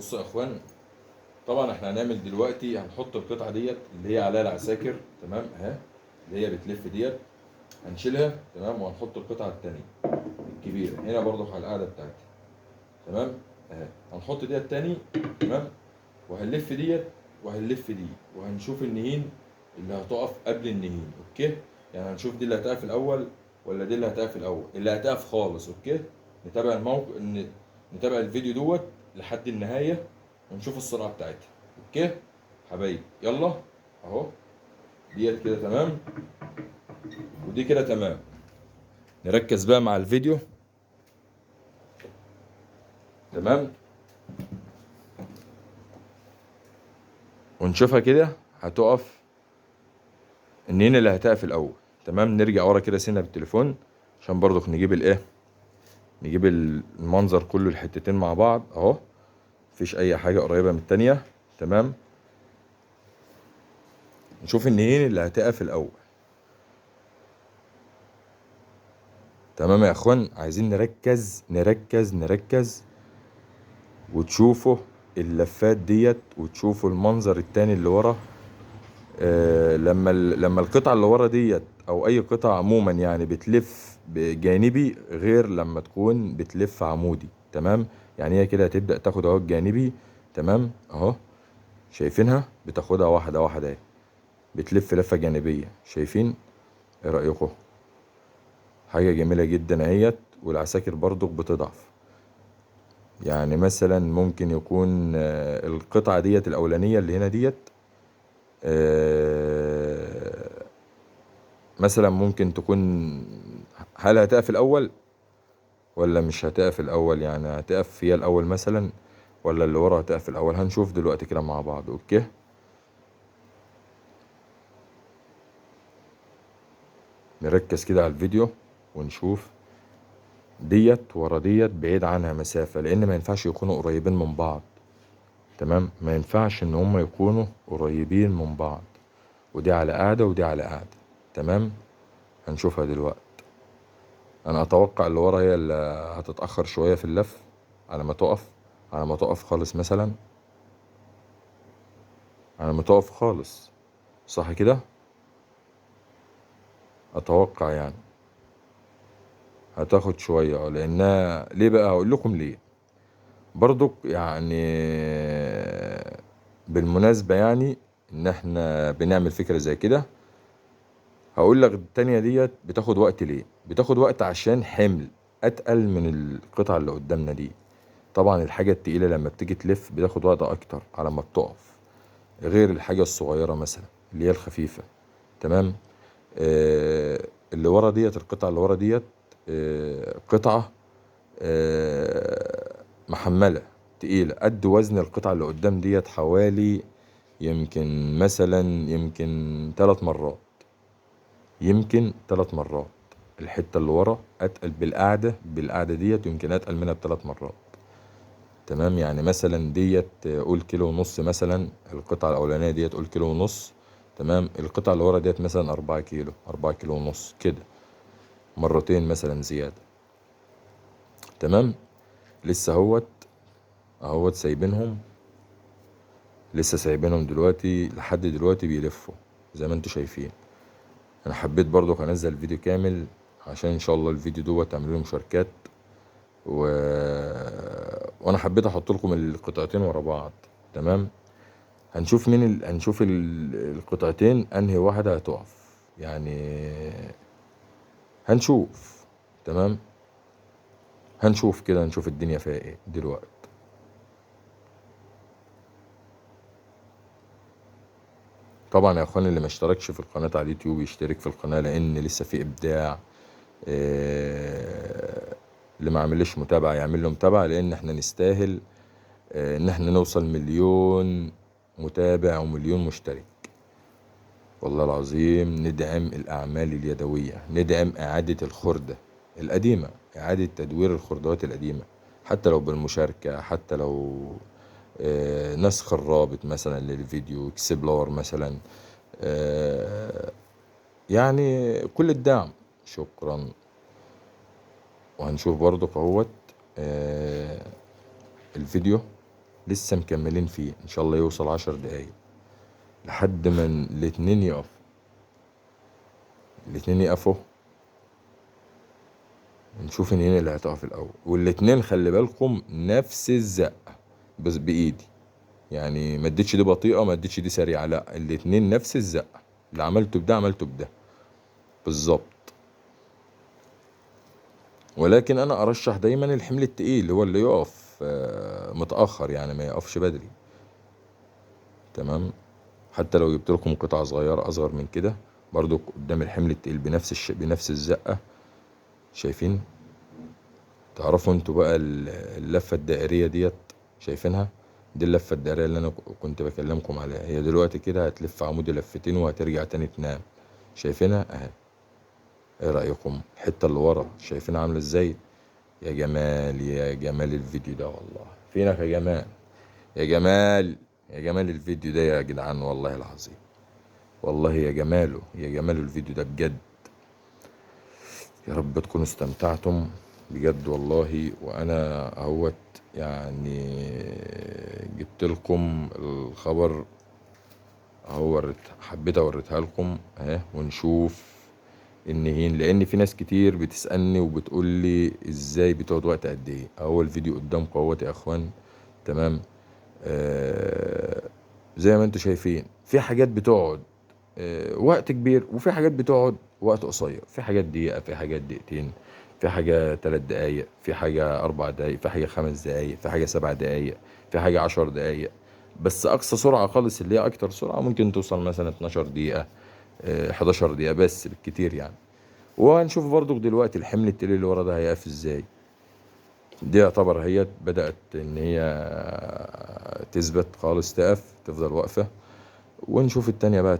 بصوا يا اخوان، طبعا احنا هنعمل دلوقتي هنحط القطعه ديت اللي هي عليها العساكر، تمام اهي، اللي هي بتلف ديت هنشيلها، تمام، وهنحط القطعه التانيه الكبيره هنا برضو على القاعده بتاعتي، تمام اهي. هنحط ديت تاني، تمام، وهنلف ديت وهنلف دي، وهنشوف النهين اللي هتقف قبل النهين، اوكي؟ يعني هنشوف دي اللي هتقف الاول ولا دي اللي هتقف الاول، اللي هتقف خالص، اوكي؟ نتابع الموقع، نتابع الفيديو دوت لحد النهايه ونشوف السرعه بتاعتها، اوكي حبايبي؟ يلا اهو، ديت كده تمام ودي كده تمام. نركز بقى مع الفيديو، تمام، ونشوفها كده هتقف النين اللي هتقف الاول، تمام. نرجع ورا كده سنه بالتليفون عشان برضك نجيب الايه، نجيب المنظر كله الحتتين مع بعض اهو، مفيش اي حاجه قريبه من التانيه، تمام. نشوف النهين اللي هتقف الاول، تمام يا اخوان. عايزين نركز نركز نركز وتشوفوا اللفات ديت وتشوفوا المنظر التاني اللي ورا. لما القطعه اللي ورا ديت او اي قطعه عموما يعني بتلف بجانبي غير لما تكون بتلف عمودي، تمام. يعني هي كده هتبدا تاخد اهو الجانبي، تمام اهو، شايفينها بتاخدها واحده واحده اهي، بتلف لفه جانبيه، شايفين؟ ايه رايكم؟ حاجه جميله جدا اهيت. والعساكر برضو بتضعف، يعني مثلا ممكن يكون القطعه ديت الاولانيه اللي هنا ديت مثلا ممكن تكون، هل هتقف الاول ولا مش هتقف الاول؟ يعني هتقف هي الاول مثلا ولا اللي ورا هتقف الاول؟ هنشوف دلوقتي كده مع بعض، اوكي؟ نركز كده على الفيديو ونشوف ديت ورا ديت بعيد عنها مسافة، لان ما ينفعش يكونوا قريبين من بعض، تمام. ما ينفعش ان هم يكونوا قريبين من بعض، ودي على قاعدة ودي على قاعدة، تمام. هنشوفها دلوقتي. انا اتوقع اللي ورا هي اللي هتتأخر شوية في اللف على ما تقف، على ما تقف خالص مثلا، على ما تقف خالص، صح كده؟ اتوقع يعني هتاخد شوية، لانها ليه بقى؟ هقول لكم ليه. برضك يعني بالمناسبة يعني ان احنا بنعمل فكرة زي كده، هقول لك التانية ديت بتاخد وقت ليه. بتاخد وقت عشان حمل اتقل من القطعة اللي قدامنا دي. طبعا الحاجة التقيلة لما بتيجي تلف بتاخد وقت اكتر على ما بتقف، غير الحاجة الصغيرة مثلا اللي هي الخفيفة، تمام. اللي ورا ديت، القطعة اللي ورا ديت قطعة محملة تقيلة قد وزن القطعة اللي قدام ديت حوالي، يمكن مثلا يمكن 3 مرات، يمكن 3 مرات. الحتة اللي ورا أتقل بالقعدة ديت، يمكن أتقل منها ب3 مرات، تمام. يعني مثلا ديت قول كيلو ونص مثلا، القطعة الأولانية ديت قول كيلو ونص، تمام. القطعة اللي ورا ديت مثلا 4 كيلو، 4 كيلو ونص كده، مرتين مثلا زيادة، تمام. لسه اهوت سايبينهم، لسه سايبينهم دلوقتي لحد دلوقتي بيلفوا زي ما انتوا شايفين. انا حبيت برضو انزل فيديو كامل عشان ان شاء الله الفيديو دوت تعملوا له مشاركات و... وانا حبيت احط لكم القطعتين ورا بعض، تمام. هنشوف هنشوف القطعتين انهي واحدة هتقف يعني، هنشوف، تمام. هنشوف كده، نشوف الدنيا فيها ايه دلوقتي. طبعا يا اخوان اللي ما اشتركش في القناة على اليوتيوب يشترك في القناة، لان لسه في ابداع. اللي ما عملش متابعة يعمل له متابعة، لان احنا نستاهل ان احنا نوصل 1,000,000 متابع و1,000,000 مشترك. والله العظيم ندعم الاعمال اليدوية، ندعم اعادة الخردة القديمة، اعادة تدوير الخردات القديمة، حتى لو بالمشاركة، حتى لو نسخ الرابط مثلا للفيديو، اكسبلور مثلا، يعني كل الدعم. شكرا. وهنشوف برضو اهوت الفيديو لسه مكملين فيه، ان شاء الله يوصل 10 دقايق لحد ما الاتنين يقف. الاتنين يقفوا، نشوف مين اللي هتقف الاول. والاتنين خلي بالكم نفس الزقة، بس بايدي، يعني ما اديتش دي بطيئة ما اديتش دي سريعة، لا الاتنين نفس الزقة، اللي عملته بده عملته بده بالظبط. ولكن انا ارشح دايما الحمل التقيل هو اللي يقف متأخر، يعني ما يقفش بدري. تمام. حتى لو جبت لكم قطعة صغيرة اصغر من كده برضو قدام الحمل التقيل بنفس الزقة. شايفين؟ تعرفوا انتوا بقى اللفة الدائرية ديت؟ شايفينها؟ دي اللفة الدائرية اللي انا كنت بكلمكم عليها. هي دلوقتي كده هتلف عمودي لفتين وهترجع تاني تنام. شايفينها اهي. ايه رأيكم الحتة اللي ورا شايفينها عاملة ازاي؟ يا جمال يا جمال الفيديو ده والله. فينك يا جمال؟ يا جمال يا جمال الفيديو ده يا جدعان والله العظيم. والله يا جماله يا جمال الفيديو ده بجد. يا رب تكونوا استمتعتم بجد والله. وانا اهوت يعني جبت لكم الخبر اهو، حبيت اوريتها لكم اهي، ونشوف النهين. لان في ناس كتير بتسالني وبتقول لي ازاي بتقعد وقت قد ايه. اهو الفيديو قدامكم اهوت يا اخوان. تمام. آه زي ما انتم شايفين في حاجات بتقعد وقت كبير، وفي حاجات بتقعد وقت قصير. في حاجات دقيقة، في حاجات دقيقتين، في حاجة 3 دقايق، في حاجة 4 دقايق، في حاجة 5 دقايق، في حاجة 7 دقايق، في حاجة 10 دقايق. بس أقصى سرعة خالص اللي هي أكتر سرعة ممكن توصل مثلا 12 دقيقة 11 دقيقة بس بالكتير يعني. وهنشوف برضو دلوقتي الحمل التقيل اللي ورا ده هيقف ازاي. دي يعتبر هي بدأت إن هي تثبت خالص، تقف تفضل واقفة. ونشوف التانية بقى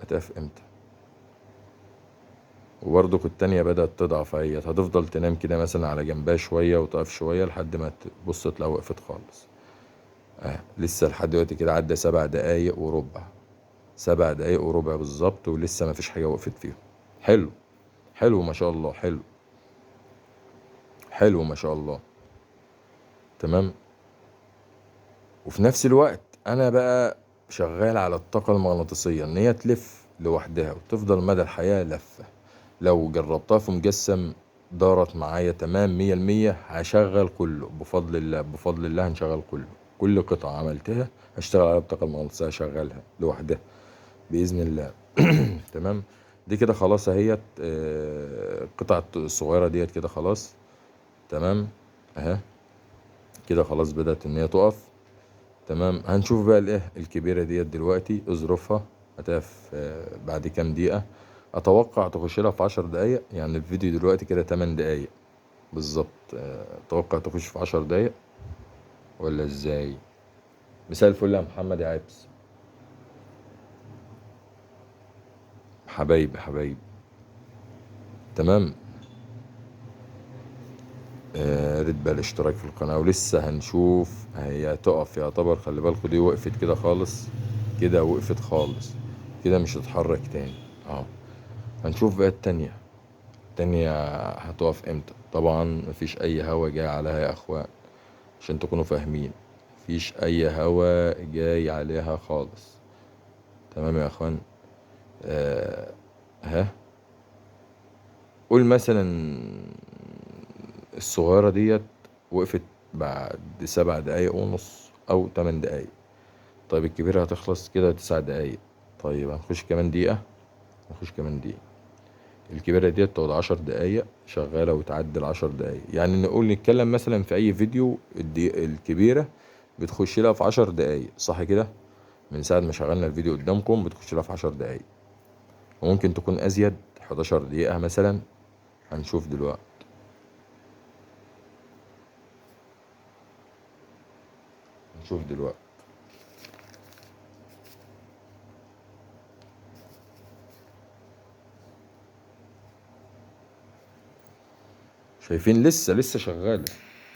هتقف امتى. وبرضك التانية بدأت تضعف اهيت، هتفضل تنام كده مثلا على جنبها شوية وتقف شوية لحد ما تبص تلاقي وقفت خالص. لسه لحد دلوقتي كده عدى 7 دقايق وربع. 7 دقايق وربع بالظبط، ولسه ما فيش حاجة وقفت فيهم. حلو. حلو ما شاء الله. حلو. حلو ما شاء الله. تمام. وفي نفس الوقت انا بقى شغال على الطاقة المغناطيسية ان هي تلف لوحدها وتفضل مدى الحياة لفة. لو جربتها في مجسم دارت معايا تمام 100%، هشغل كله بفضل الله. بفضل الله هنشغل كله. كل قطعة عملتها هشتغل على الطاقة المغناطيسية، هشغلها لوحدها بإذن الله. تمام. دي كده خلاص اهيت القطعة الصغيرة ديت كده خلاص. تمام. اهي كده خلاص بدأت ان هي تقف. تمام. هنشوف بقى الايه الكبيرة ديت دلوقتي اظروفها هتقف بعد كام دقيقة. اتوقع تخش لها في 10 دقايق. يعني الفيديو دلوقتي كده 8 دقايق بالظبط. اتوقع تخش في 10 دقايق ولا ازاي؟ مساء الفل يا محمد يا عبس. حبايبي حبايبي. تمام. ريت بقى الاشتراك في القناة. ولسه هنشوف هي تقف يعتبر. خلي بالكوا دي وقفت كده خالص. كده وقفت خالص. كده مش هتتحرك تاني. اهو. هنشوف بقى التانية. التانية هتقف امتى. طبعا مفيش اي هوا جاي عليها يا اخوان، عشان تكونوا فاهمين. مفيش اي هوا جاي عليها خالص. تمام يا اخوان. آه ها قول مثلا الصغيرة ديت وقفت بعد 7 دقايق ونص او 8 دقايق. طيب الكبيرة هتخلص كده 9 دقايق. طيب هنخش كمان دقيقة. نخش كمان دقيقة. الكبيرة ديت تقعد 10 دقايق شغالة وتعدل 10 دقايق. يعني نقول نتكلم مثلا في أي فيديو الكبيرة بتخش لها في 10 دقايق صح كده؟ من ساعة ما شغلنا الفيديو قدامكم بتخش لها في 10 دقايق. وممكن تكون أزيد 11 دقيقة مثلا. هنشوف دلوقتي. هنشوف دلوقتي. شايفين لسه شغالة.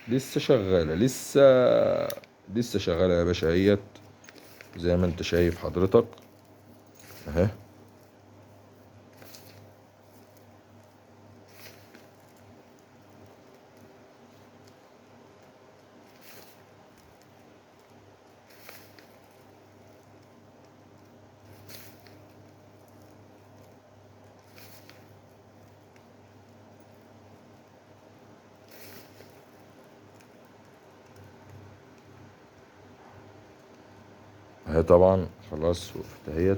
لسه شغالة لسه شغالة يا باشا اهيت. زي ما انت شايف حضرتك اهي. اهي طبعا خلاص وقفت اهيت.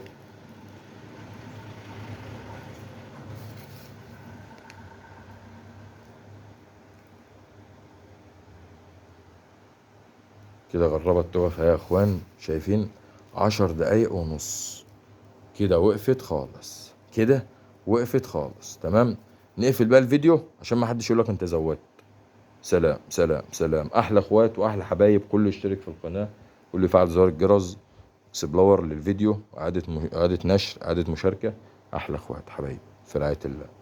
كده جربت تقف اهي يا اخوان، شايفين؟ 10 دقايق ونص. كده وقفت خالص، كده وقفت خالص. تمام. نقفل بقى الفيديو عشان ما حدش يقولك انت زودت. سلام سلام سلام، احلى اخوات واحلى حبايب. كله يشترك في القناة، كله يفعل زر الجرس، اكسبلور للفيديو، اعادة نشر، اعادة مشاركة. احلى اخوات حبايب في رعاية الله.